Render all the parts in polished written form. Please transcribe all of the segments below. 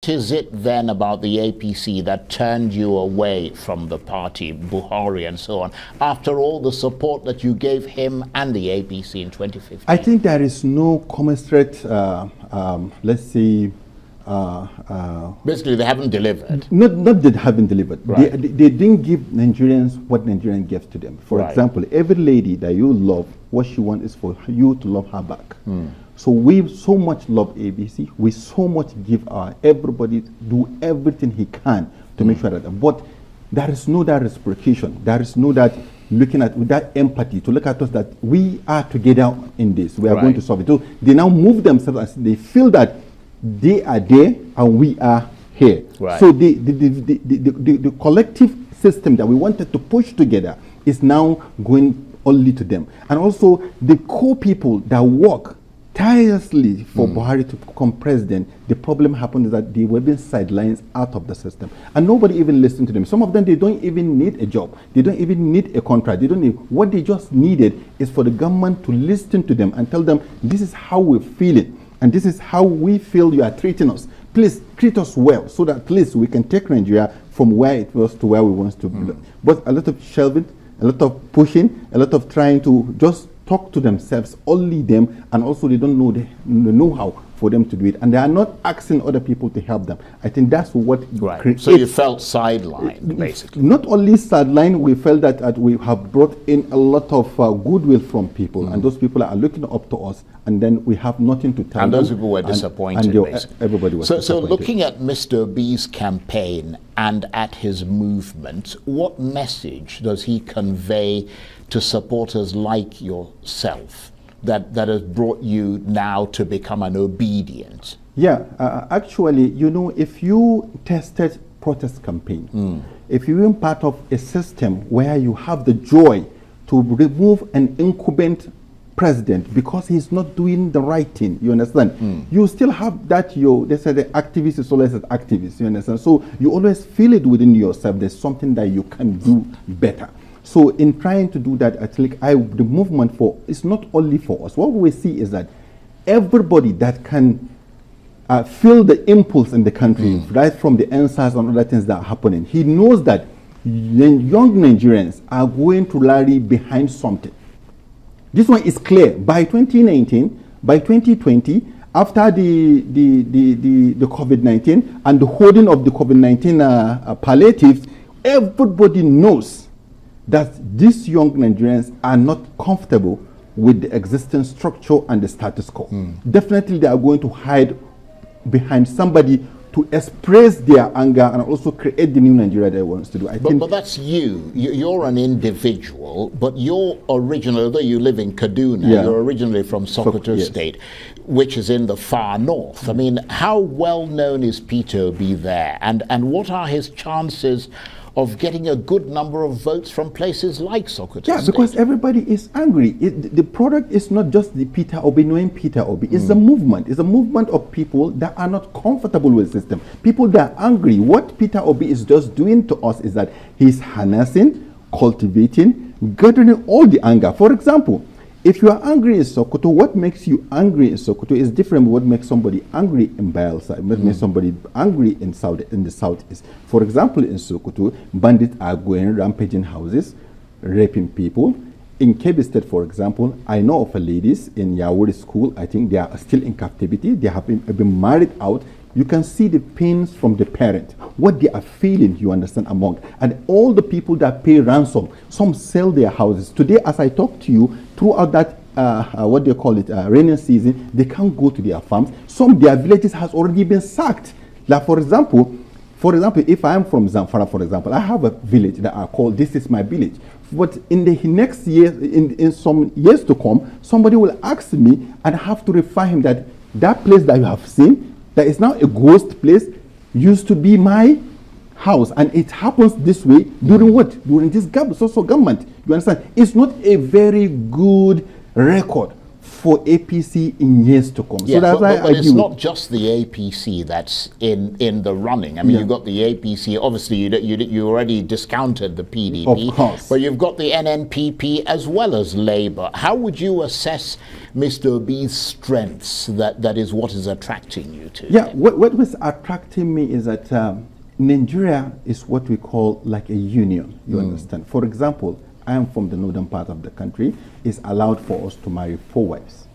is it then about the APC that turned you away from the party, Buhari and so on, after all the support that you gave him and the APC in 2015? I think there is no commensurate, let's say... basically, they haven't delivered. Not they haven't delivered. Right. They didn't give Nigerians what Nigerians gave to them. For example, every lady that you love, what she wants is for you to love her back. So we so much love ABC. We so much give everybody do everything he can to make sure that. But there is no that reciprocation. There is no that looking at with that empathy to look at us that we are together in this. We are going to solve it. So they now move themselves and they feel that they are there and we are here. Right. So the collective system that we wanted to push together is now going only to them. And also the core people that work tirelessly for Buhari to become president, the problem happened is that they were being sidelined out of the system. And nobody even listened to them. Some of them, they don't even need a job. They don't even need a contract. They don't need, what they just needed is for the government to listen to them and tell them, this is how we feel it. And this is how we feel you are treating us. Please treat us well so that at least we can take Nigeria from where it was to where we want to be. But a lot of shelving, a lot of pushing, a lot of trying to just talk to themselves, only them, and also they don't know the know-how for them to do it. And they are not asking other people to help them. I think that's what creates. So you felt sidelined, basically. Not only sidelined, we felt that we have brought in a lot of goodwill from people, and those people are looking up to us, and then we have nothing to tell them. And those people were disappointed, basically. Everybody was disappointed. So looking at Mr. B's campaign and at his movement, what message does he convey to supporters like yourself that has brought you now to become an obedient? Yeah, actually, you know, if you tested protest campaign, if you're part of a system where you have the joy to remove an incumbent president because he's not doing the right thing, you understand? You still have that, they say the activist is always an activist, you understand? So you always feel it within yourself, there's something that you can do better. So in trying to do that, I think the movement it's not only for us. What we see is that everybody that can feel the impulse in the country, right from the answers and other things that are happening, he knows that young Nigerians are going to rally behind something. This one is clear. By 2019, by 2020, after the COVID-19 and the holding of the COVID-19 palliatives, everybody knows that these young Nigerians are not comfortable with the existing structure and the status quo. Definitely they are going to hide behind somebody to express their anger and also create the new Nigeria they want to do. But that's you. You're an individual, but you're originally, although you live in Kaduna, you're originally from Sokoto State, which is in the far north. I mean, how well known is Peter Obi there? And what are his chances of getting a good number of votes from places like Sokoto State? Because everybody is angry. The product is not just the Peter Obi, knowing Peter Obi. It's a movement. It's a movement of people that are not comfortable with the system. People that are angry. What Peter Obi is just doing to us is that he's harnessing, cultivating, gathering all the anger. For example, if you are angry in Sokoto, what makes you angry in Sokoto is different from what makes somebody angry in Bayelsa, what makes somebody angry in the southeast. For example, in Sokoto, bandits are going rampaging houses, raping people. In Kebbi State, for example, I know of ladies in Yawuri school, I think they are still in captivity, they have been married out. You can see the pains from the parent, what they are feeling, you understand, among. And all the people that pay ransom, some sell their houses. Today, as I talk to you, throughout that, what they call it, rainy season, they can't go to their farms. Some their villages has already been sacked. Like, for example, if I am from Zamfara, for example, I have a village that I call, this is my village. But in the next year, in some years to come, somebody will ask me, and I have to refer him that place that you have seen, that is now a ghost place, used to be my house. And it happens this way during what? During this social government. You understand? It's not a very good record for APC in years to come. Yeah, so that's why but it's not just the APC that's in the running. I mean, you've got the APC. Obviously, you already discounted the PDP. Of course. But you've got the NNPP as well as Labour. How would you assess Mr. Obi's strengths? That is what is attracting you to him? What was attracting me is that Nigeria is what we call like a union. You understand? For example, I am from the northern part of the country. It's allowed for us to marry 4 wives.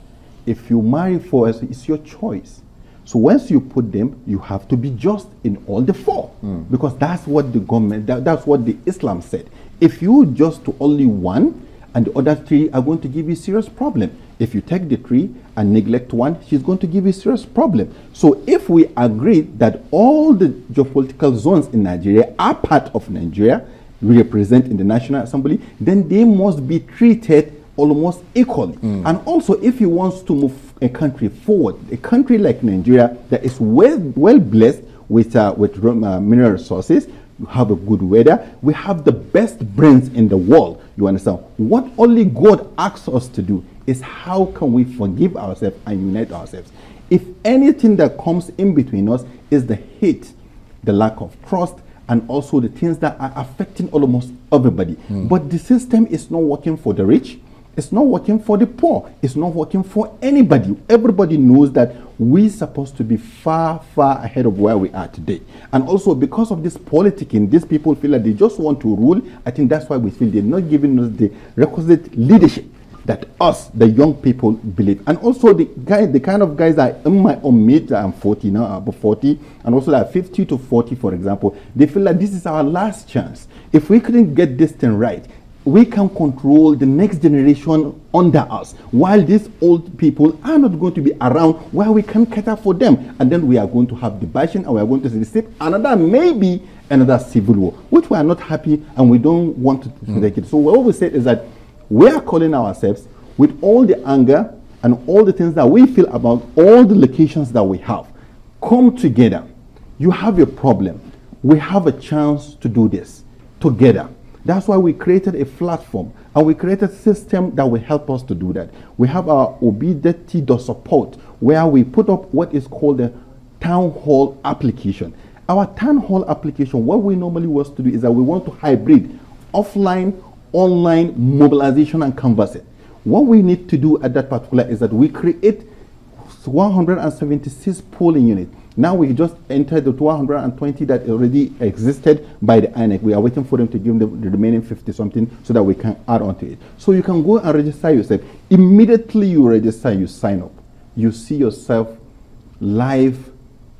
If you marry 4 wives, it's your choice. So once you put them, you have to be just in all the 4, because that's what the government, that's what the Islam said. If you just to only 1, and the other 3 are going to give you serious problem. If you take the 3 and neglect 1, she's going to give you serious problem. So if we agree that all the geopolitical zones in Nigeria are part of Nigeria, we represent in the National Assembly, then they must be treated almost equally. And also, if he wants to move a country forward, a country like Nigeria that is well blessed with mineral resources, we have a good weather, we have the best brains in the world, you understand? What only God asks us to do is how can we forgive ourselves and unite ourselves. If anything that comes in between us is the hate, the lack of trust, and also the things that are affecting almost everybody. But the system is not working for the rich. It's not working for the poor. It's not working for anybody. Everybody knows that we're supposed to be far, far ahead of where we are today. And also because of this politicking, these people feel like they just want to rule. I think that's why we feel they're not giving us the requisite leadership that us, the young people, believe. And also the kind of guys that in my own mid, I'm 40 now, above 40, and also like 50 to 40, for example, they feel like this is our last chance. If we couldn't get this thing right, we can control the next generation under us, while these old people are not going to be around where we can cater for them. And then we are going to have the bashing, and we are going to receive maybe another civil war, which we are not happy and we don't want to take it. So what we said is that we are calling ourselves with all the anger and all the things that we feel about all the locations that we have. Come together. You have a problem. We have a chance to do this together. That's why we created a platform and we created a system that will help us to do that. We have our obideti.support, where we put up what is called a town hall application. Our town hall application, what we normally want to do is that we want to hybrid offline, online mobilization and canvassing. What we need to do at that particular is that we create 176 polling units. Now we just entered the 220 that already existed by the INEC. We are waiting for them to give them the remaining 50 something so that we can add on to it. So you can go and register yourself. Immediately you register, you sign up. You see yourself live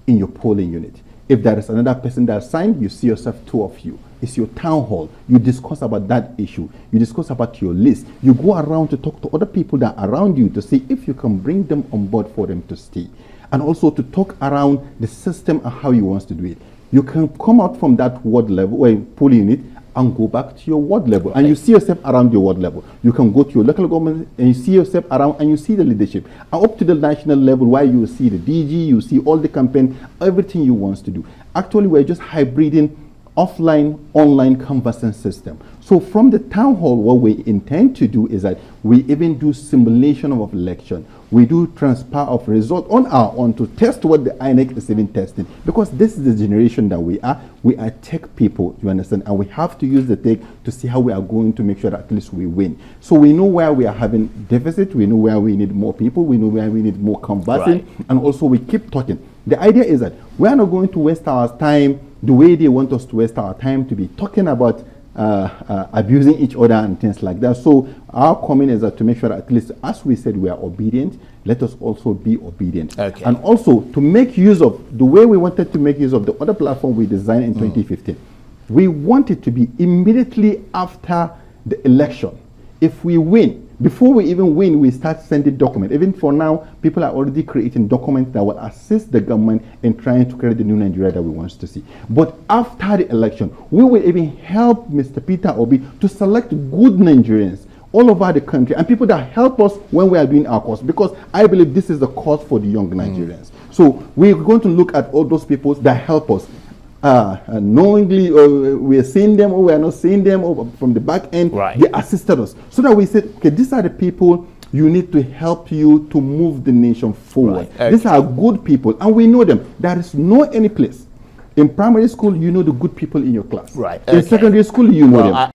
in your polling unit. If there is another person that signed, you see yourself 2 of you. It's your town hall. You discuss about that issue. You discuss about your list. You go around to talk to other people that are around you to see if you can bring them on board for them to stay. And also to talk around the system and how you want to do it. You can come out from that ward level or polling unit and go back to your ward level. And you see yourself around your ward level. You can go to your local government and you see yourself around and you see the leadership. And up to the national level where you see the DG, you see all the campaign, everything you want to do. Actually, we're just hybriding offline, online canvassing system. So from the town hall, what we intend to do is that we even do simulation of election. We do transfer of result on our own to test what the INEC is even testing. Because this is the generation that we are. We are tech people, you understand? And we have to use the tech to see how we are going to make sure that at least we win. So we know where we are having deficit. We know where we need more people. We know where we need more canvassing. Right. And also we keep talking. The idea is that we are not going to waste our time the way they want us to waste our time to be talking about abusing each other and things like that. So our comment is that to make sure that at least as we said we are obedient, let us also be obedient. Okay. And also to make use of the way we wanted to make use of the other platform we designed in 2015. We want it to be immediately after the election. If we win, before we even win, we start sending documents. Even for now, people are already creating documents that will assist the government in trying to create the new Nigeria that we want to see. But after the election, we will even help Mr. Peter Obi to select good Nigerians all over the country and people that help us when we are doing our cause, because I believe this is the cause for the young Nigerians. So we're going to look at all those people that help us. Knowingly, we are seeing them or we are not seeing them, or from the back end, right. They assisted us. So that we said, okay, these are the people you need to help you to move the nation forward. Right. Okay. These are good people, and we know them. There is no any place. In primary school, you know the good people in your class. Right. In secondary school, you know them.